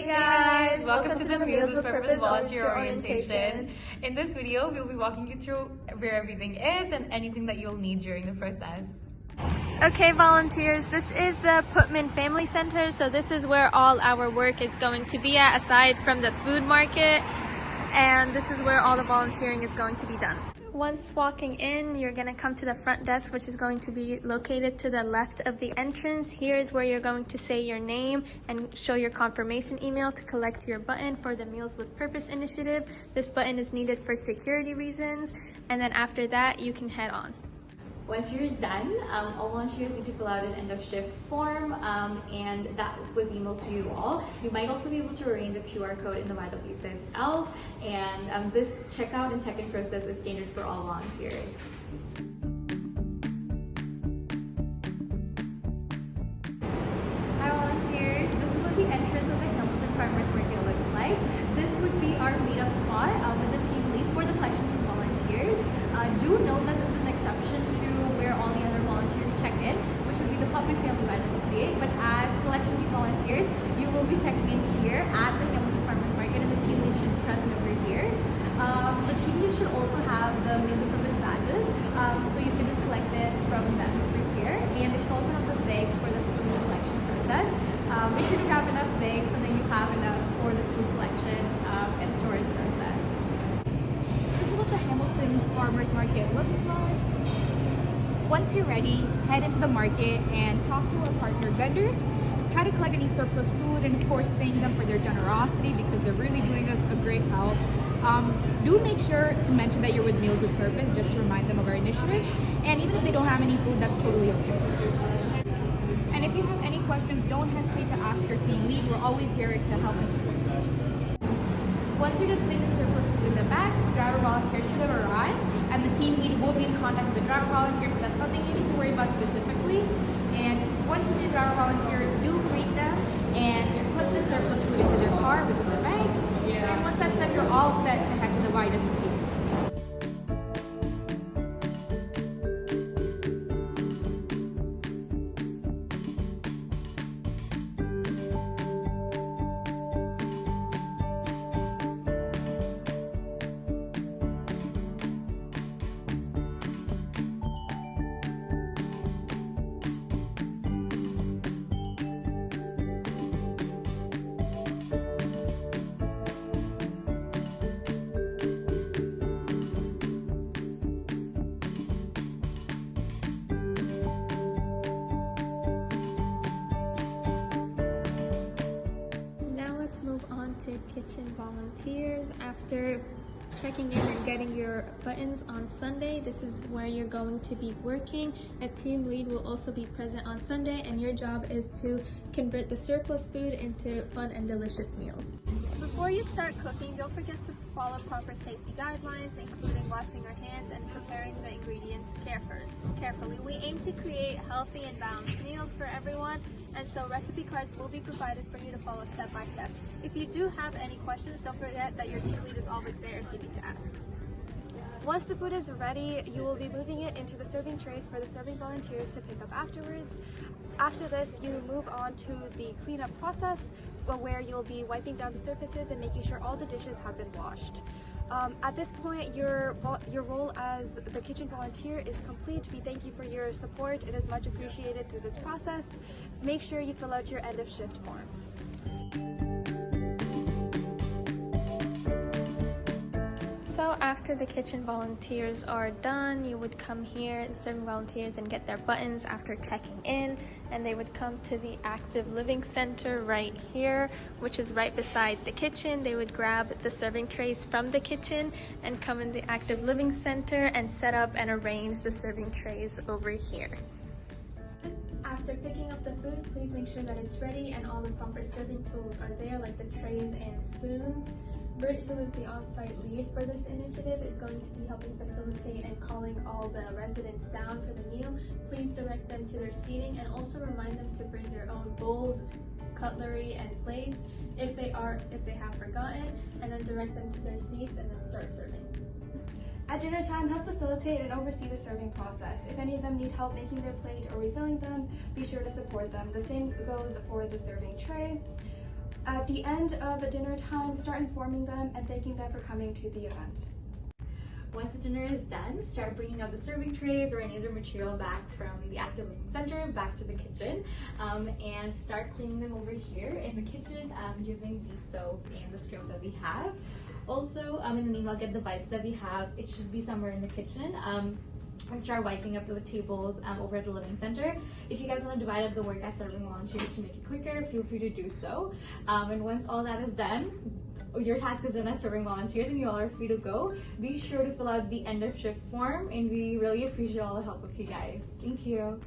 Hey guys! Welcome to the Meals with Purpose Volunteer Orientation. In this video, we'll be walking you through where everything is and anything that you'll need during the process. Okay, volunteers, this is the Putman Family Center. So this is where all our work is going to be at, aside from the food market. And this is where all the volunteering is going to be done. Once walking in, you're going to come to the front desk, which is going to be located to the left of the entrance. Here's where you're going to say your name and show your confirmation email to collect your button for the Meals with Purpose initiative. This button is needed for security reasons, and then after that, you can head on. Once you're done, all volunteers need to fill out an end of shift form, and that was emailed to you all. You might also be able to arrange a QR code in the YWCA itself, and this checkout and check-in process is standard for all volunteers. Hi volunteers, this is what the entrance of the Hamilton Farmers Market looks like. This would be our meetup spot with the team lead for the collection team volunteers. Do note that this is an exception to where all the other volunteers check in, which would be the Putman Family YWCA. But as collection team volunteers, you will be checking in here at the Hamilton Farmers Market, and the team lead should be present over here. The team lead should also have the Meals of Purpose badges, so you can just collect it from them over here. And they should also have the bags for the food collection process. Make sure to grab enough bags so that you have enough for the food collection and storage process. This is what the Hamilton's Farmers Market looks like. Once you're ready, head into the market and talk to our partner vendors. Try to collect any surplus food and of course thank them for their generosity because they're really doing us a great help. Do make sure to mention that you're with Meals with Purpose just to remind them of our initiative. And even if they don't have any food, that's totally okay. And if you have any questions, don't hesitate to ask your team lead. We're always here to help and support you. Once you're done putting the surplus food in the bags, the driver volunteer should have arrived, and the team lead will be in contact with the driver volunteer, so that's nothing you need to worry about specifically. And once you meet a driver volunteer, do greet them and put the surplus food into their car with the bags. And once that's done, you're all set to head to the YWCA. Move on to kitchen volunteers. After checking in and getting your buttons on Sunday, this is where you're going to be working. A team lead will also be present on Sunday, and your job is to convert the surplus food into fun and delicious meals. Before you start cooking, don't forget to follow proper safety guidelines, including washing your hands and preparing the ingredients carefully. We aim to create healthy and balanced meals for everyone, and so recipe cards will be provided for you to follow step by step. If you do have any questions, don't forget that your team lead is always there if you need to ask. Once the food is ready, you will be moving it into the serving trays for the serving volunteers to pick up afterwards. After this, you move on to the cleanup process, where you'll be wiping down the surfaces and making sure all the dishes have been washed. At this point, your role as the kitchen volunteer is complete. We thank you for your support. It is much appreciated through this process. Make sure you fill out your end of shift forms. So after the kitchen volunteers are done, you would come here, the serving volunteers, and get their buttons after checking in, and they would come to the active living center right here, which is right beside the kitchen. They would grab the serving trays from the kitchen and come in the active living center and set up and arrange the serving trays over here. After picking up the food, please make sure that it's ready and all the proper serving tools are there, like the trays and spoons. Britt, who is the on-site lead for this initiative, is going to be helping facilitate and calling all the residents down for the meal. Please direct them to their seating and also remind them to bring their own bowls, cutlery, and plates if they have forgotten, and then direct them to their seats and then start serving. At dinner time, help facilitate and oversee the serving process. If any of them need help making their plate or refilling them, be sure to support them. The same goes for the serving tray. At the end of dinner time, start informing them and thanking them for coming to the event. Once the dinner is done, start bringing out the serving trays or any other material back from the Active Living Center back to the kitchen, and start cleaning them over here in the kitchen using the soap and the scrub that we have. Also, in the meanwhile, get the wipes that we have. It should be somewhere in the kitchen. And start wiping up the tables over at the Living Center. If you guys want to divide up the work as serving volunteers to make it quicker, feel free to do so. And once all that is done, your task is done as serving volunteers and you all are free to go. Be sure to fill out the end of shift form, and we really appreciate all the help of you guys. Thank you.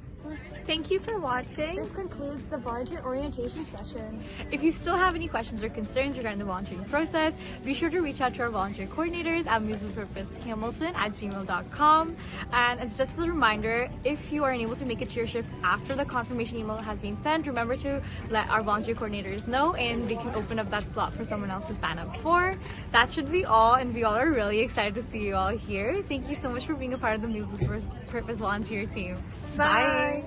Thank you for watching. This concludes the volunteer orientation session. If you still have any questions or concerns regarding the volunteering process, be sure to reach out to our volunteer coordinators at mealswithpurposehamilton@gmail.com. And as just a reminder, if you are unable to make it to your shift after the confirmation email has been sent, remember to let our volunteer coordinators know and they can open up that slot for someone else to sign up for. That should be all, and we all are really excited to see you all here. Thank you so much for being a part of the Meals with Purpose volunteer team. Bye. Bye.